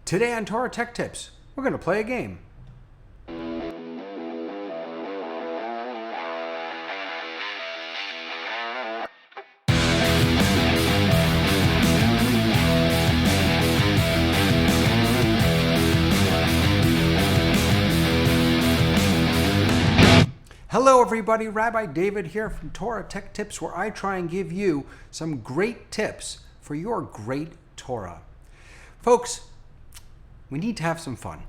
Today on Torah Tech Tips, we're going to play a game. Hello everybody, Rabbi David here from Torah Tech Tips, where I try and give you some great tips for your great Torah. Folks, we need to have some fun.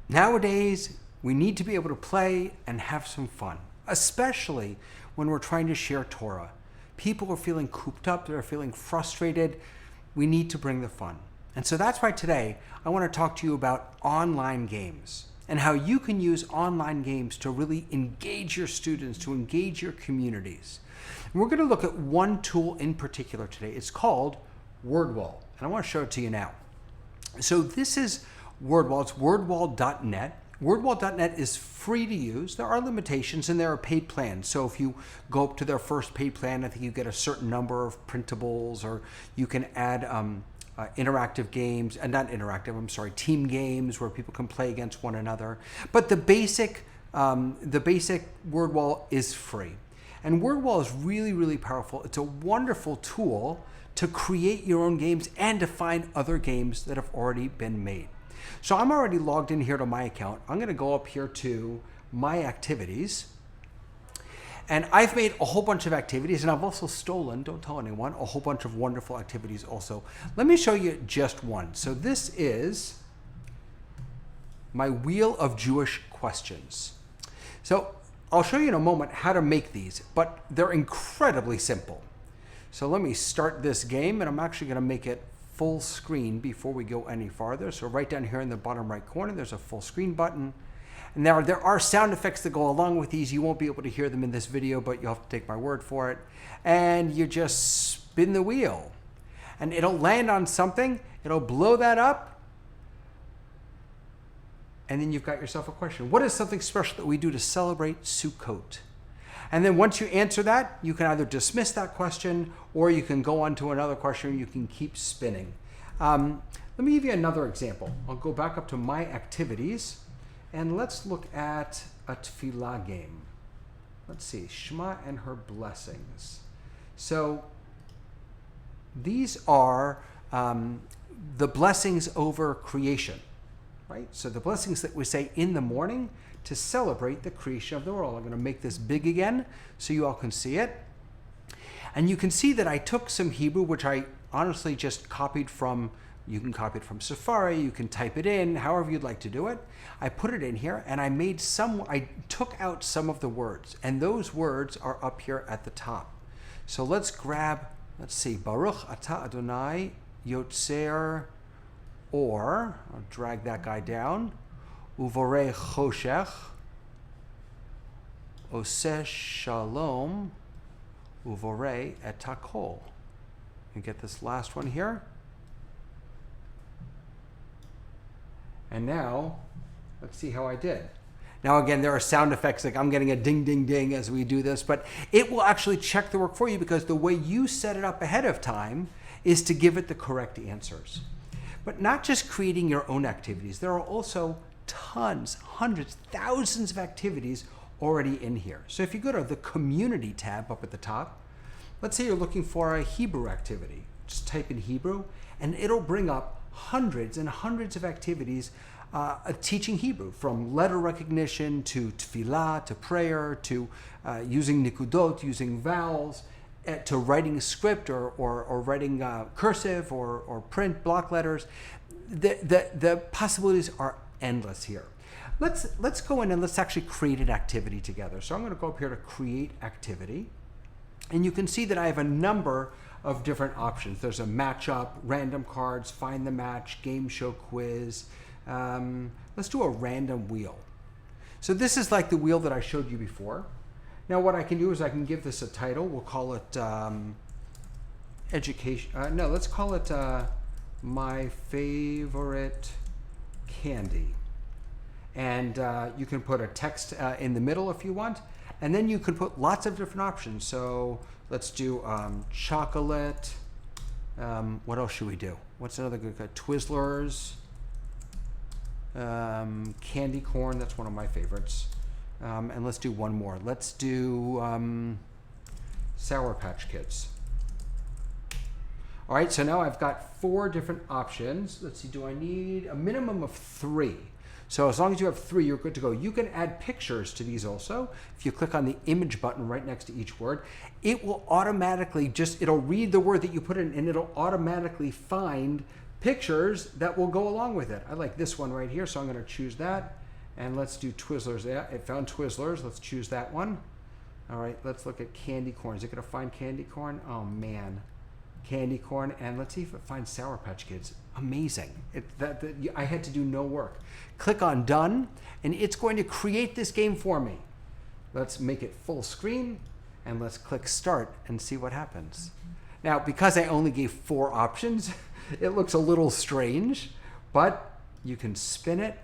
Nowadays, we need to be able to play and have some fun, especially when we're trying to share Torah. People are feeling cooped up, they're feeling frustrated. We need to bring the fun. And so that's why today I want to talk to you about online games and how you can use online games to really engage your students, to engage your communities. And we're going to look at one tool in particular today. It's called Wordwall, and I want to show it to you now. So this is Wordwall. It's wordwall.net. Wordwall.net is free to use. There are limitations and there are paid plans. So if you go up to their first paid plan, I think you get a certain number of printables, or you can add interactive games, and not interactive, I'm sorry, team games where people can play against one another. But the basic Wordwall is free. And Wordwall is really, really powerful. It's a wonderful tool to create your own games and to find other games that have already been made. So I'm already logged in here to my account. I'm going to go up here to my activities. And I've made a whole bunch of activities, and I've also stolen, don't tell anyone, a whole bunch of wonderful activities also. Let me show you just one. So this is my Wheel of Jewish Questions. So I'll show you in a moment how to make these, but they're incredibly simple. So let me start this game, and I'm actually going to make it full screen before we go any farther. So right down here in the bottom right corner, there's a full screen button. And now there are sound effects that go along with these. You won't be able to hear them in this video, but you'll have to take my word for it. And you just spin the wheel, and it'll land on something. It'll blow that up. And then you've got yourself a question. What is something special that we do to celebrate Sukkot? And then once you answer that, you can either dismiss that question, or you can go on to another question. You can keep spinning. Let me give you another example. I'll go back up to my activities, and let's look at a tefillah game. Let's see, Shema and her blessings. So these are the blessings over creation, right? So the blessings that we say in the morning to celebrate the creation of the world. I'm going to make this big again so you all can see it. And you can see that I took some Hebrew, which I honestly just copied from, you can copy it from Safari, you can type it in, however you'd like to do it. I put it in here, and I took out some of the words, and those words are up here at the top. So let's see, Baruch Atah Adonai Yotzer Or, I'll drag that guy down, Uvorei Choshech, Oseh Shalom, Uvorei Et HaKol. And get this last one here. And now, let's see how I did. Now again, there are sound effects, like I'm getting a ding, ding, ding as we do this, but it will actually check the work for you, because the way you set it up ahead of time is to give it the correct answers. But not just creating your own activities, there are also tons, hundreds, thousands of activities already in here. So if you go to the community tab up at the top, let's say you're looking for a Hebrew activity. Just type in Hebrew, and it'll bring up hundreds and hundreds of activities teaching Hebrew, from letter recognition to tefillah, to prayer, to using nikudot, using vowels, to writing a script, or writing cursive or print block letters. The possibilities are endless here. Let's go in and let's actually create an activity together. So I'm going to go up here to create activity, and you can see that I have a number of different options. There's a matchup, random cards, find the match, game show quiz. Let's do a random wheel. So this is like the wheel that I showed you before. Now what I can do is I can give this a title. We'll call it education. No, let's call it my favorite candy. And you can put a text in the middle if you want. And then you can put lots of different options. So let's do chocolate. What else should we do? What's another good? Twizzlers. Candy corn, that's one of my favorites. And let's do one more. Let's do Sour Patch Kids. All right, so now I've got 4 different options. Let's see, do I need a minimum of 3? So as long as you have 3, you're good to go. You can add pictures to these also. If you click on the image button right next to each word, it will automatically it'll read the word that you put in, and it'll automatically find pictures that will go along with it. I like this one right here, so I'm gonna choose that. And let's do Twizzlers. Yeah, it found Twizzlers. Let's choose that one. All right, let's look at candy corn. Is it gonna find candy corn? Oh man. Candy corn, and let's see if it finds Sour Patch Kids. Amazing. I had to do no work. Click on done, and it's going to create this game for me. Let's make it full screen, and let's click start and see what happens. Now, because I only gave 4 options, it looks a little strange, but you can spin it,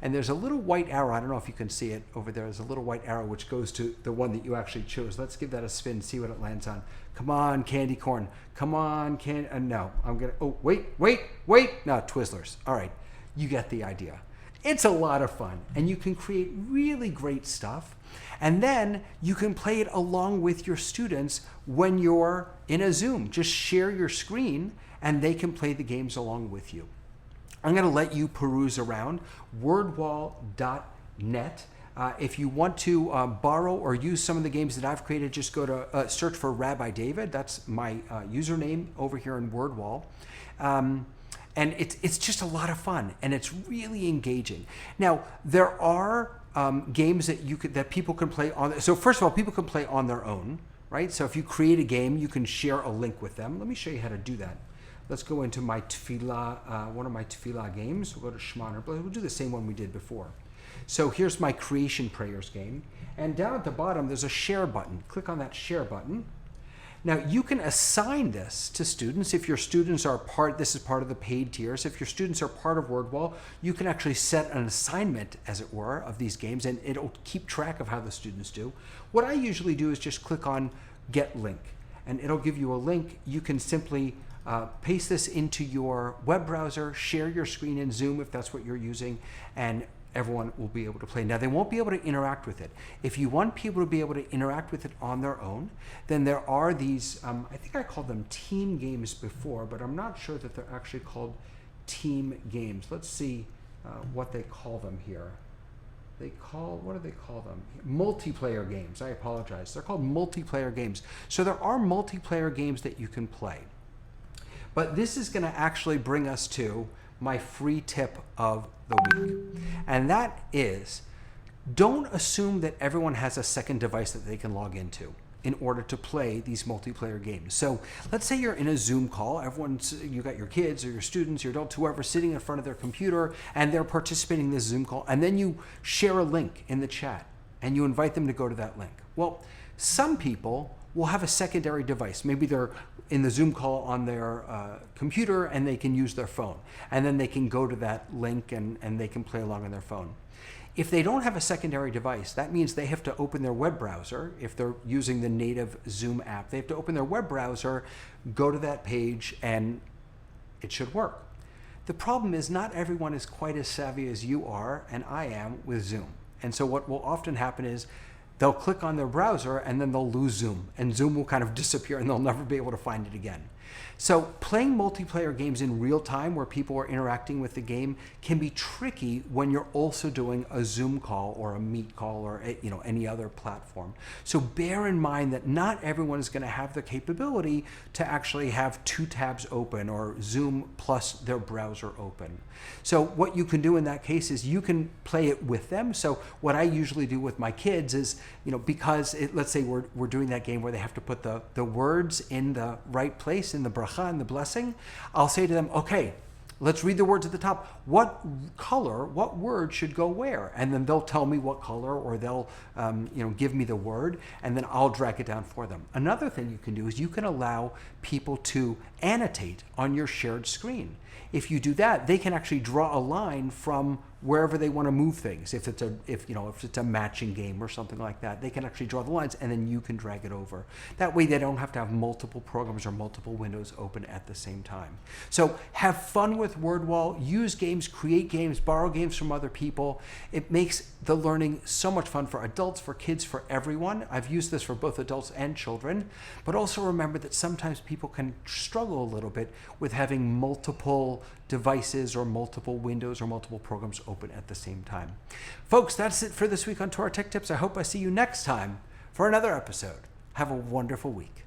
and there's a little white arrow. I don't know if you can see it over there. There's a little white arrow which goes to the one that you actually chose. Let's give that a spin, see what it lands on. Come on, candy corn. Come on, no, I'm gonna, oh, wait. No, Twizzlers. All right, you get the idea. It's a lot of fun, and you can create really great stuff. And then you can play it along with your students when you're in a Zoom. Just share your screen, and they can play the games along with you. I'm going to let you peruse around wordwall.net. If you want to borrow or use some of the games that I've created, just go to search for Rabbi David. That's my username over here in Wordwall. And it's just a lot of fun, and it's really engaging. Now, there are games that people can play on. So first of all, people can play on their own, right? So if you create a game, you can share a link with them. Let me show you how to do that. Let's go into my tefillah, one of my tefillah games. We'll go to Shema. We'll do the same one we did before. So here's my creation prayers game. And down at the bottom, there's a share button. Click on that share button. Now you can assign this to students. If your students are this is part of the paid tiers. If your students are part of Wordwall, you can actually set an assignment, as it were, of these games, and it'll keep track of how the students do. What I usually do is just click on Get Link, and it'll give you a link. You can simply paste this into your web browser, share your screen in Zoom if that's what you're using, and everyone will be able to play. Now, they won't be able to interact with it. If you want people to be able to interact with it on their own, then there are these, I think I called them team games before, but I'm not sure that they're actually called team games. Let's see what they call them here. What do they call them? Multiplayer games. I apologize. They're called multiplayer games. So there are multiplayer games that you can play. But this is going to actually bring us to my free tip of the week. And that is, don't assume that everyone has a second device that they can log into in order to play these multiplayer games. So let's say you're in a Zoom call. You got your kids or your students, your adults, whoever, sitting in front of their computer, and they're participating in this Zoom call. And then you share a link in the chat, and you invite them to go to that link. Well, some people will have a secondary device. Maybe they're in the Zoom call on their computer, and they can use their phone. And then they can go to that link, and they can play along on their phone. If they don't have a secondary device, that means they have to open their web browser. If they're using the native Zoom app, they have to open their web browser, go to that page, and it should work. The problem is not everyone is quite as savvy as you are and I am with Zoom. And so what will often happen is they'll click on their browser and then they'll lose Zoom, and Zoom will kind of disappear and they'll never be able to find it again. So playing multiplayer games in real time where people are interacting with the game can be tricky when you're also doing a Zoom call or a Meet call or any other platform. So bear in mind that not everyone is going to have the capability to actually have 2 tabs open or Zoom plus their browser open. So what you can do in that case is you can play it with them. So what I usually do with my kids is, because let's say we're doing that game where they have to put the words in the right place in the bracha and the blessing, I'll say to them, okay, let's read the words at the top. What color, what word should go where? And then they'll tell me what color, or they'll give me the word, and then I'll drag it down for them. Another thing you can do is you can allow people to annotate on your shared screen. If you do that, they can actually draw a line from wherever they want to move things. If it's a matching game or something like that, they can actually draw the lines, and then you can drag it over. That way they don't have to have multiple programs or multiple windows open at the same time. So have fun with Wordwall, use games, create games, borrow games from other people. It makes the learning so much fun for adults, for kids, for everyone. I've used this for both adults and children, but also remember that sometimes people can struggle a little bit with having multiple devices or multiple windows or multiple programs open at the same time. Folks, that's it for this week on Torah Tech Tips. I hope I see you next time for another episode. Have a wonderful week.